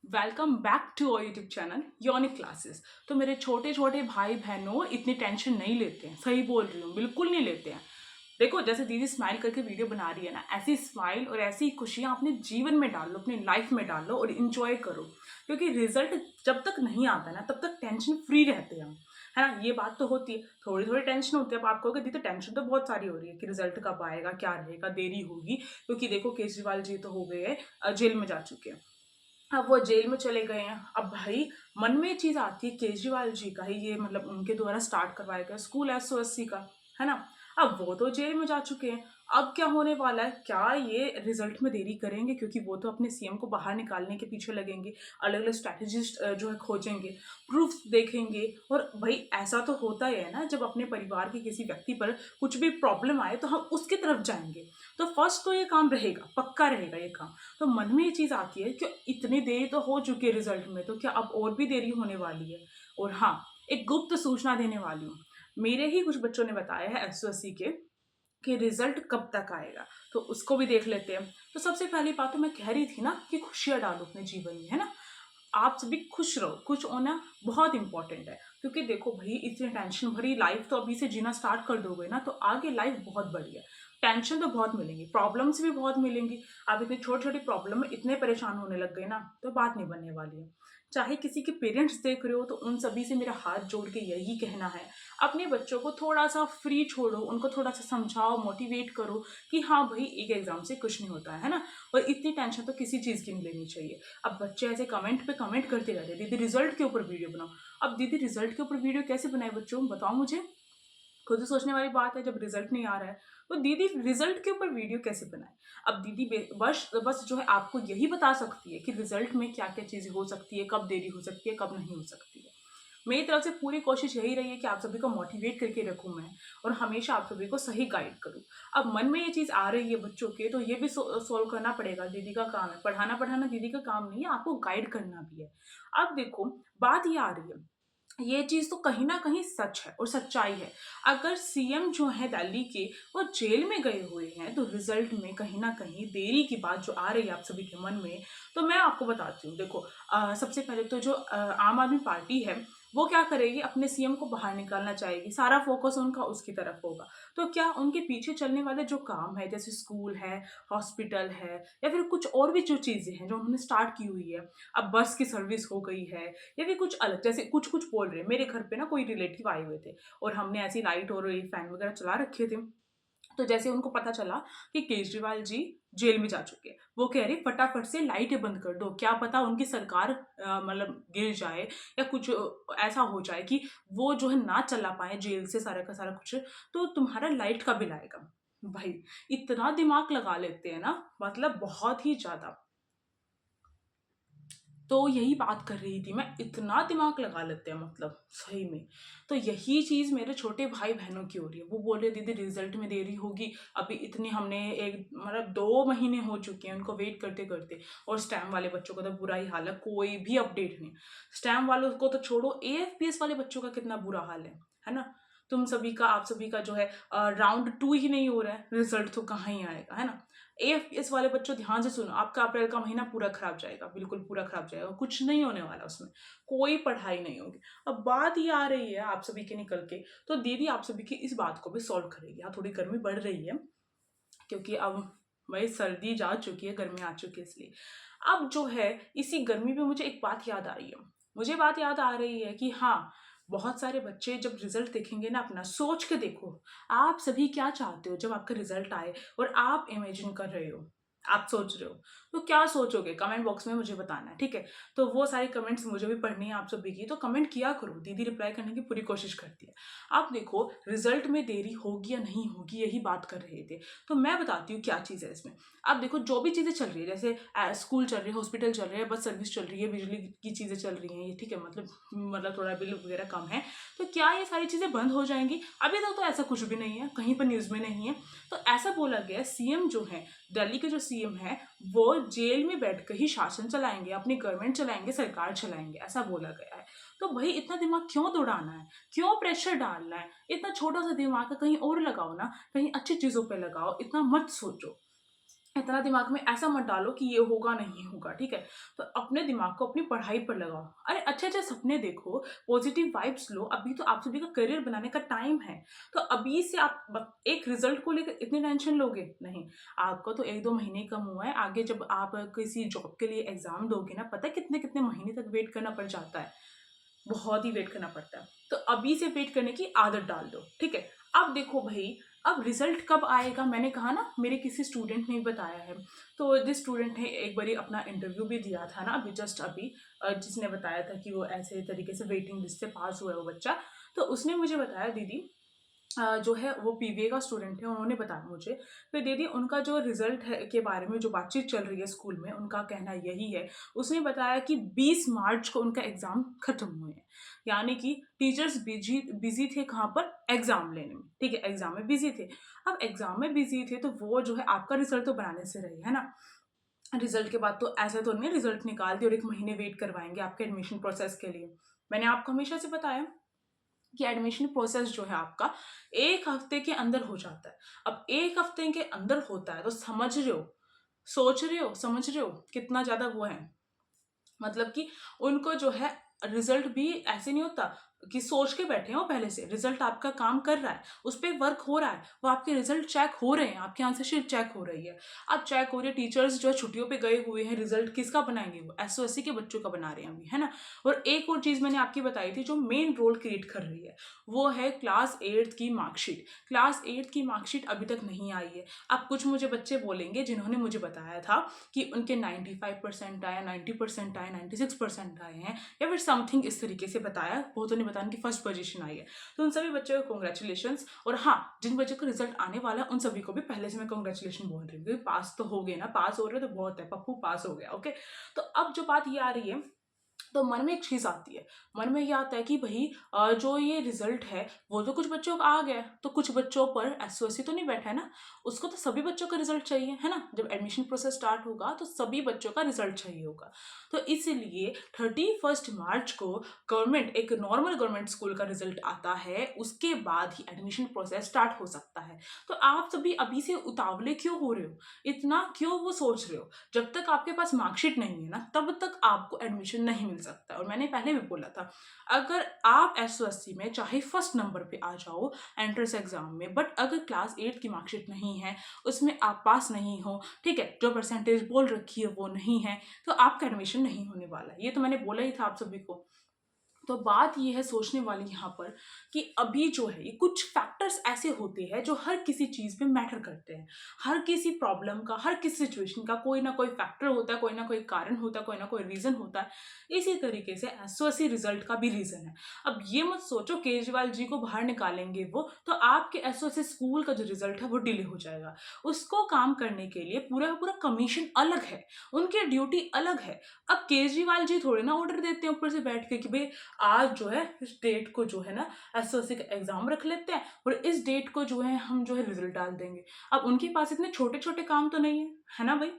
Welcome back to our YouTube channel Yonic classes. तो मेरे छोटे छोटे भाई बहनों इतनी टेंशन नहीं लेते हैं, सही बोल रही हूँ, बिल्कुल नहीं लेते हैं। देखो, जैसे दीदी स्माइल करके वीडियो बना रही है ना, ऐसी स्माइल और ऐसी खुशियाँ अपने जीवन में डालो, अपनी लाइफ में डालो और इन्जॉय करो। क्योंकि रिजल्ट जब तक नहीं आता ना तब तक टेंशन फ्री रहते हैं हम, है ना। ये बात तो होती है, थोड़ी थोड़ी टेंशन होती है। अब आप कहोगे दीदी टेंशन तो बहुत सारी हो रही है कि रिजल्ट कब आएगा, क्या रहेगा, देरी होगी। क्योंकि देखो केजरीवाल जी तो हो गए जेल में जा चुके हैं। अब वो जेल में चले गए हैं। अब भाई मन में ये चीज़ आती है, केजरीवाल जी का ही ये मतलब उनके द्वारा स्टार्ट करवाया गया स्कूल SOSC का, है ना। अब वो तो जेल में जा चुके हैं। अब क्या होने वाला है, क्या ये रिजल्ट में देरी करेंगे? क्योंकि वो तो अपने सीएम को बाहर निकालने के पीछे लगेंगे, अलग अलग स्ट्रैटेजिस्ट जो है खोजेंगे, प्रूफ देखेंगे। और भाई ऐसा तो होता ही है ना, जब अपने परिवार के किसी व्यक्ति पर कुछ भी प्रॉब्लम आए तो हम उसकी तरफ जाएंगे। तो फर्स्ट तो ये काम रहेगा, पक्का रहेगा ये काम। तो मन में ये चीज़ आती है कि इतनी देरी तो हो चुकी है रिजल्ट में, तो क्या अब और भी देरी होने वाली है? और हाँ, एक गुप्त सूचना देने वाली हूँ। मेरे ही कुछ बच्चों ने बताया है SOSC के कि रिजल्ट कब तक आएगा, तो उसको भी देख लेते हैं। तो सबसे पहली बात तो मैं कह रही थी ना कि खुशियाँ डालो अपने जीवन में, है ना। आप सभी खुश रहो, खुश होना बहुत इंपॉर्टेंट है। क्योंकि देखो भाई, इतनी टेंशन भरी लाइफ तो अभी से जीना स्टार्ट कर दोगे ना तो आगे लाइफ बहुत बड़ी है। टेंशन तो बहुत मिलेंगी, प्रॉब्लम्स भी बहुत मिलेंगी। आप इतनी छोटी छोटी प्रॉब्लम में इतने परेशान होने लग गए ना तो बात नहीं बनने वाली है। चाहे किसी के पेरेंट्स देख रहे हो तो उन सभी से मेरा हाथ जोड़ के यही कहना है, अपने बच्चों को थोड़ा सा फ्री छोड़ो, उनको थोड़ा सा समझाओ, मोटिवेट करो कि हाँ भाई, एक एग्जाम से कुछ नहीं होता है ना। और इतनी टेंशन तो किसी चीज़ की नहीं लेनी चाहिए। अब बच्चे ऐसे कमेंट पे कमेंट करते रहते हैं, दीदी रिजल्ट के ऊपर वीडियो बनाओ। अब दीदी रिजल्ट के ऊपर वीडियो कैसे बनाए बच्चों, बताओ मुझे। खुद ही सोचने वाली बात है, जब रिजल्ट नहीं आ रहा है तो दीदी रिजल्ट के ऊपर वीडियो कैसे बनाए। अब दीदी बस बस जो है आपको यही बता सकती है कि रिजल्ट में क्या क्या चीज़ें हो सकती है, कब देरी हो सकती है, कब नहीं हो सकती है। मेरी तरफ से पूरी कोशिश यही रही है कि आप सभी को मोटिवेट करके रखूं मैं, और हमेशा आप सभी को सही गाइड करूं। अब मन में ये चीज़ आ रही है बच्चों के, तो ये भी सोल्व करना पड़ेगा। दीदी का काम है पढ़ाना, पढ़ाना दीदी का काम नहीं है, आपको गाइड करना भी है। अब देखो, बात ये आ रही है, ये चीज़ तो कहीं न कहीं सच है और सच्चाई है। अगर सीएम जो है दिल्ली के, वो जेल में गए हुए हैं, तो रिज़ल्ट में कहीं न कहीं देरी की बात जो आ रही है आप सभी के मन में, तो मैं आपको बताती हूँ। देखो, सबसे पहले तो जो आम आदमी पार्टी है, वो क्या करेगी, अपने सीएम को बाहर निकालना चाहेगी, सारा फ़ोकस उनका उसकी तरफ होगा। तो क्या उनके पीछे चलने वाले जो काम है, जैसे स्कूल है, हॉस्पिटल है, या फिर कुछ और भी जो चीज़ें हैं, जो उन्होंने स्टार्ट की हुई है, अब बस की सर्विस हो गई है, या फिर कुछ अलग, जैसे कुछ-कुछ बोल रहे हैं। मेरे घर पे ना कोई रिलेटिव आए हुए थे और हमने ऐसी लाइट और ये फैन वगैरह चला रखे थे। तो जैसे उनको पता चला कि केजरीवाल जी जेल में जा चुके हैं, वो कह रहे फटाफट से लाइटें बंद कर दो, क्या पता उनकी सरकार मतलब गिर जाए, या कुछ ऐसा हो जाए कि वो जो है ना चला पाए जेल से सारा का सारा कुछ, तो तुम्हारा लाइट का बिल आएगा। भाई, इतना दिमाग लगा लेते हैं ना, मतलब बहुत ही ज़्यादा। तो यही बात कर रही थी मैं, इतना दिमाग लगा लेते हैं मतलब सही में। तो यही चीज़ मेरे छोटे भाई-बहनों की हो रही है। वो बोल रहे दीदी रिज़ल्ट में देरी होगी, अभी इतनी हमने एक मतलब 2 महीने हो चुके हैं उनको वेट करते-करते, और स्टैम वाले बच्चों का तो बुरा ही हाल है, कोई भी अपडेट नहीं। स्टैम वालों को तो छोड़ो, एएफपीएस वाले बच्चों का कितना बुरा हाल है ना? तुम सभी का, आप सभी का जो है राउंड 2 ही नहीं हो रहा है, रिज़ल्ट तो कहाँ ही आएगा, है ना? एएफपीएस वाले बच्चों ध्यान से सुनो, आपका अप्रैल का महीना पूरा खराब जाएगा, बिल्कुल पूरा खराब जाएगा, कुछ नहीं होने वाला उसमें, कोई पढ़ाई नहीं होगी। अब बात ये आ रही है आप सभी के निकल के, तो दीदी आप सभी की इस बात को भी सॉल्व करेगी। हाँ, थोड़ी गर्मी बढ़ रही है क्योंकि अब भाई सर्दी जा चुकी है, गर्मी आ चुकी है, इसलिए। अब जो है, इसी गर्मी में मुझे एक बात याद आ रही है। मुझे बात याद आ रही है कि हाँ, बहुत सारे बच्चे जब रिजल्ट देखेंगे ना अपना, सोच के देखो, आप सभी क्या चाहते हो जब आपका रिजल्ट आए और आप इमेजिन कर रहे हो, आप सोच रहे हो, तो क्या सोचोगे कमेंट बॉक्स में मुझे बताना है, ठीक है। तो वो सारे कमेंट्स मुझे भी पढ़नी है आप सभी की, तो कमेंट किया करो, दीदी रिप्लाई करने की पूरी कोशिश करती है। आप देखो, रिजल्ट में देरी होगी या नहीं होगी, यही बात कर रहे थे। तो मैं बताती हूँ क्या चीज़ है इसमें। आप देखो, जो भी चीज़ें चल रही है, जैसे स्कूल चल रही है, हॉस्पिटल चल रही है, बस सर्विस चल रही है, बिजली की चीज़ें चल रही हैं, ये ठीक है, मतलब थोड़ा बिल वगैरह कम है, तो क्या ये सारी चीज़ें बंद हो जाएंगी? अभी तक तो ऐसा कुछ भी नहीं है, कहीं पर न्यूज़ में नहीं है। तो ऐसा बोला गया, सीएम जो है, दिल्ली के जो सीएम है, वो जेल में बैठकर ही शासन चलाएंगे, अपनी गवर्नमेंट चलाएंगे, सरकार चलाएंगे, ऐसा बोला गया है। तो भाई इतना दिमाग क्यों दौड़ाना है, क्यों प्रेशर डालना है? इतना छोटा सा दिमाग है, कहीं और लगाओ ना, कहीं अच्छी चीज़ों पे लगाओ, इतना मत सोचो। इतना दिमाग में ऐसा मत डालो कि ये होगा नहीं होगा, ठीक है? तो अपने दिमाग को अपनी पढ़ाई पर लगाओ। अरे अच्छे-अच्छे सपने देखो, पॉजिटिव वाइब्स लो, अभी तो आप सभी का करियर बनाने का टाइम है। तो अभी से आप एक रिजल्ट को लेकर इतनी टेंशन लोगे? नहीं। आपका तो 1-2 महीने कम हुआ है, आगे जब आप किसी जॉब के लिए एग्ज़ाम दोगे ना, पता है कितने-कितने महीने तक वेट करना पड़ जाता है। बहुत ही वेट करना पड़ता है। तो अभी से वेट करने की आदत डाल दो, ठीक है? अब देखो भई, अब रिज़ल्ट कब आएगा, मैंने कहा ना मेरे किसी स्टूडेंट ने ही बताया है। तो जिस स्टूडेंट ने एक बारी अपना इंटरव्यू भी दिया था ना अभी जस्ट अभी, जिसने बताया था कि वो ऐसे तरीके से वेटिंग लिस्ट से पास हुआ है वो बच्चा। तो उसने मुझे बताया दीदी, जो है वो पीवीए का स्टूडेंट है, उन्होंने बताया मुझे। तो दीदी उनका जो रिज़ल्ट है के बारे में जो बातचीत चल रही है स्कूल में, उनका कहना यही है। उसने बताया कि 20 मार्च को उनका एग्ज़ाम खत्म हुए हैं। यानी कि टीचर्स बिज़ी थे कहाँ पर? एग्ज़ाम लेने में, ठीक है? एग्ज़ाम में बिज़ी थे। अब एग्ज़ाम में बिज़ी थे तो वो जो है आपका रिज़ल्ट तो बनाने से रहे, है ना? रिज़ल्ट के बाद तो ऐसा तो नहीं है रिज़ल्ट निकाल दिया और 1 महीने वेट करवाएँगे आपके एडमिशन प्रोसेस के लिए। मैंने आपको हमेशा से बताया कि एडमिशन प्रोसेस जो है आपका 1 हफ्ते के अंदर हो जाता है। अब 1 हफ्ते के अंदर होता है तो समझ रहे हो, सोच रहे हो, समझ रहे हो कितना ज़्यादा वो है। मतलब कि उनको जो है रिजल्ट भी ऐसे नहीं होता कि सोच के बैठे हो पहले से, रिजल्ट आपका काम कर रहा है, उस पे वर्क हो रहा है, वो आपके रिजल्ट चेक हो रहे हैं, आपकी आंसर शीट चेक हो रही है। अब चेक हो रही है, टीचर्स जो है छुट्टियों पे गए हुए हैं, रिजल्ट किसका बनाएंगे? वो एसओएससी के बच्चों का बना रहे हैं अभी, है ना? और एक और चीज मैंने आपकी बताई थी जो मेन रोल क्रिएट कर रही है, वो है क्लास 8th की मार्कशीट। क्लास 8th की मार्कशीट अभी तक नहीं आई है। अब कुछ मुझे बच्चे बोलेंगे जिन्होंने मुझे बताया था कि उनके 95% आए, 90% आए, 96% आए हैं, या फिर समथिंग इस तरीके से बताया, बहुतों ने बताया कि फर्स्ट पोजीशन आई है। तो उन सभी बच्चों को कॉन्ग्रेचुलेशंस। और हाँ, जिन बच्चों का रिजल्ट आने वाला है उन सभी को भी पहले से मैं कॉन्ग्रेचुलेशन बोल रही हूँ, क्योंकि पास तो हो गए ना, पास हो रहे तो बहुत है, पप्पू पास हो गया, ओके। तो अब जो बात ये आ रही है, तो मन में एक चीज़ आती है, मन में ये आता है कि भई जो ये रिज़ल्ट है, वो तो कुछ बच्चों का आ गया है, तो कुछ बच्चों पर एसओएससी तो नहीं बैठा है ना? उसको तो सभी बच्चों का रिज़ल्ट चाहिए, है ना? जब एडमिशन प्रोसेस स्टार्ट होगा, तो सभी बच्चों का रिज़ल्ट चाहिए होगा। तो इसीलिए 31st मार्च को एक नॉर्मल गवर्नमेंट स्कूल का रिज़ल्ट आता है, उसके बाद ही एडमिशन प्रोसेस स्टार्ट हो सकता है। तो आप सभी अभी से उतावले क्यों हो रहे हो? इतना क्यों वो सोच रहे हो? जब तक आपके पास मार्कशीट नहीं है ना, तब तक आपको एडमिशन नहीं मिल सकता। और मैंने पहले भी बोला था, अगर आप एसओएससी में चाहे फर्स्ट नंबर पे आ जाओ एंट्रेंस एग्जाम में, बट अगर क्लास 8 की मार्कशीट नहीं है, उसमें आप पास नहीं हो, ठीक है, जो परसेंटेज बोल रखी है वो नहीं है, तो आपका एडमिशन नहीं होने वाला है। ये तो मैंने बोला ही था आप सभी को। तो बात ये है सोचने वाली यहाँ पर कि अभी जो है ये कुछ फैक्टर्स ऐसे होते हैं जो हर किसी चीज़ पे मैटर करते हैं। हर किसी प्रॉब्लम का, हर किसी सिचुएशन का कोई ना कोई फैक्टर होता है, कोई ना कोई कारण होता है, कोई ना कोई रीज़न होता है। इसी तरीके से एसओएससी रिजल्ट का भी रीज़न है। अब ये मत सोचो केजरीवाल जी को बाहर निकालेंगे वो, तो आपके एसओएससी स्कूल का जो रिजल्ट है वो डिले हो जाएगा। उसको काम करने के लिए पूरा पूरा कमीशन अलग है, उनकी ड्यूटी अलग है। अब केजरीवाल जी थोड़े ना ऑर्डर देते हैं ऊपर से बैठ के कि भाई आज जो है इस डेट को जो है ना एसओसी का एग्जाम रख लेते हैं और इस डेट को जो है हम जो है रिजल्ट डाल देंगे। अब उनके पास इतने छोटे छोटे काम तो नहीं है ना भाई?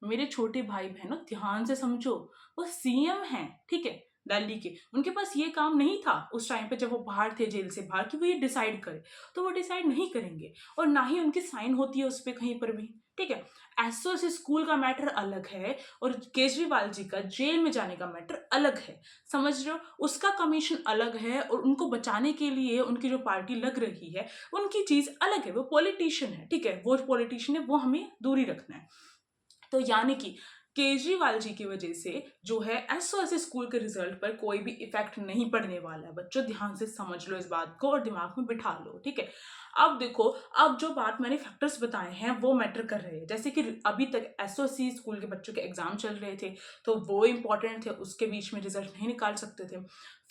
मेरे छोटे भाई बहनों ध्यान से समझो, वो सीएम हैं, ठीक है, दिल्ली के। उनके पास ये काम नहीं था उस टाइम पे जब वो बाहर थे, जेल से बाहर, कि वो ये डिसाइड करे। तो वो डिसाइड नहीं करेंगे और ना ही उनकी साइन होती है उस पर कहीं पर भी, ठीक है। एसओसी स्कूल का मैटर अलग है और केजरीवाल जी का जेल में जाने का मैटर अलग है। समझ रहे हो? उसका कमीशन अलग है और उनको बचाने के लिए उनकी जो पार्टी लग रही है, उनकी चीज अलग है। वो पॉलिटिशियन है, ठीक है, वो पॉलिटिशियन है, वो हमें दूरी रखना है। तो यानी कि केजरीवाल जी की वजह से जो है एसओएस स्कूल के रिजल्ट पर कोई भी इफेक्ट नहीं पड़ने वाला है। बच्चों ध्यान से समझ लो इस बात को और दिमाग में बिठा लो, ठीक है। अब देखो, अब जो बात मैंने फैक्टर्स बताए हैं वो मैटर कर रहे हैं। जैसे कि अभी तक एसओसी स्कूल के बच्चों के एग्जाम चल रहे थे, तो वो इंपॉर्टेंट थे, उसके बीच में रिजल्ट नहीं निकाल सकते थे।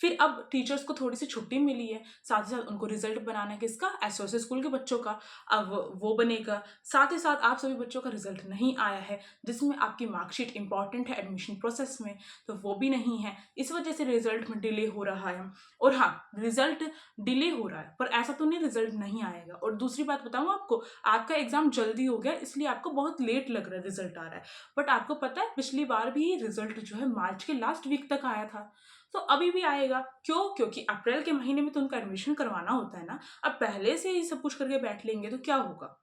फिर अब टीचर्स को थोड़ी सी छुट्टी मिली है, साथ ही साथ उनको रिजल्ट बनाना है किसका? एसओसी स्कूल के बच्चों का। अब वो बनेगा। साथ ही साथ आप सभी बच्चों का रिजल्ट नहीं आया है, जिसमें आपकी मार्कशीट इंपॉर्टेंट है एडमिशन प्रोसेस में, तो वो भी नहीं है। इस वजह से रिजल्ट में डिले हो रहा है। और हाँ, रिजल्ट डिले हो रहा है पर ऐसा तो नहीं रिजल्ट नहीं आएगा। और दूसरी बात बताऊँ आपको, आपका एग्जाम जल्दी हो गया इसलिए आपको बहुत लेट लग रहा है रिजल्ट आ रहा है, बट आपको पता है पिछली बार भी रिजल्ट जो है मार्च के लास्ट वीक तक आया था। तो अभी भी आएगा। क्यों? क्योंकि अप्रैल के महीने में तो उनका एडमिशन करवाना होता है ना। अब पहले से ही सब कुछ करके बैठ लेंगे तो क्या होगा?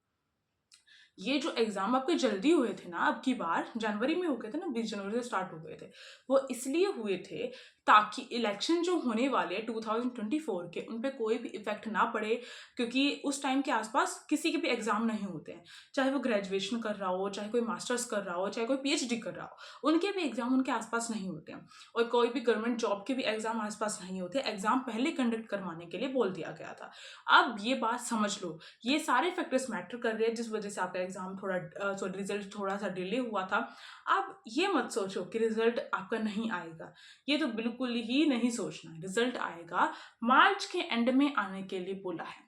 ये जो एग्ज़ाम आपके जल्दी हुए थे ना अब की बार, जनवरी में हो गए थे ना, 20 जनवरी से स्टार्ट हो गए थे। वो इसलिए हुए थे ताकि इलेक्शन जो होने वाले हैं 2024 के, उन पे कोई भी इफ़ेक्ट ना पड़े, क्योंकि उस टाइम के आस-पास किसी के भी एग्ज़ाम नहीं होते हैं। चाहे वो ग्रेजुएशन कर रहा हो, चाहे कोई मास्टर्स कर रहा हो, चाहे कोई पीएचडी कर रहा हो, उनके भी एग्ज़ाम उनके आस-पास नहीं होते हैं। और कोई भी गवर्नमेंट जॉब के भी एग्ज़ाम आस-पास नहीं होते, एग्ज़ाम पहले कंडक्ट करवाने के लिए बोल दिया गया था। अब ये बात समझ लो, ये सारे फैक्टर्स मैटर कर रहे हैं जिस वजह से आपका एग्ज़ाम थोड़ा सॉरी रिज़ल्ट थोड़ा-सा डिले हुआ था। आप ये मत सोचो कि रिज़ल्ट आपका नहीं आएगा, ये तो बिल्कुल ही नहीं सोचना है, रिज़ल्ट आएगा, मार्च के एंड में आने के लिए बोला है।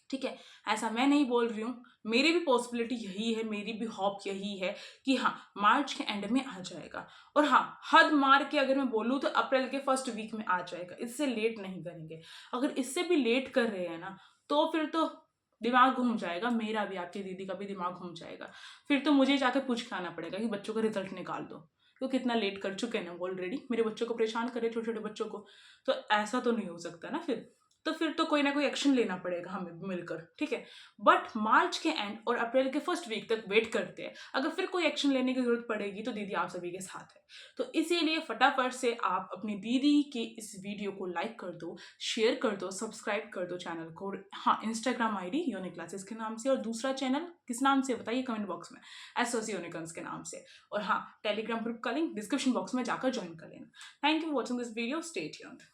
ठीक है? ऐसा मैं नहीं बोल रही हूँ, मेरी भी पॉसिबिलिटी यही है, मेरी भी होप यही है कि हाँ, मार्च के एंड में आ जाएगा। और हाँ, हद मार के अगर मैं बोलूँ तो अप्रैल के फर्स्ट वीक में आ जाएगा, इससे लेट नहीं करेंगे। अगर इससे भी लेट कर रहे हैं ना, तो फिर तो दिमाग घूम जाएगा, मेरा भी, आपकी दीदी का भी दिमाग घूम जाएगा। फिर तो मुझे जाके पूछ के आना पड़ेगा कि बच्चों का रिज़ल्ट निकाल दो, क्योंकि कितना लेट कर चुके हैं ना वो ऑलरेडी, मेरे बच्चों को परेशान कर रहे हैं, छोटे-छोटे बच्चों को। तो ऐसा तो नहीं हो सकता ना फिर। तो फिर तो कोई ना कोई एक्शन लेना पड़ेगा हमें मिलकर, ठीक है? बट मार्च के एंड और अप्रैल के फर्स्ट वीक तक वेट करते हैं। अगर फिर कोई एक्शन लेने की ज़रूरत पड़ेगी तो दीदी आप सभी के साथ है। तो इसीलिए फटाफट से आप अपनी दीदी के इस वीडियो को लाइक कर दो, शेयर कर दो, सब्सक्राइब कर दो चैनल को। और हाँ, इंस्टाग्राम आईडी योनी क्लासेस के नाम से, और दूसरा चैनल किस नाम से बताइए कमेंट बॉक्स में, एसओसी यूनिकॉर्न्स के नाम से। और हाँ, टेलीग्राम ग्रुप का लिंक डिस्क्रिप्शन बॉक्स में जाकर ज्वाइन कर लेना। Thank you for watching this video, stay tuned.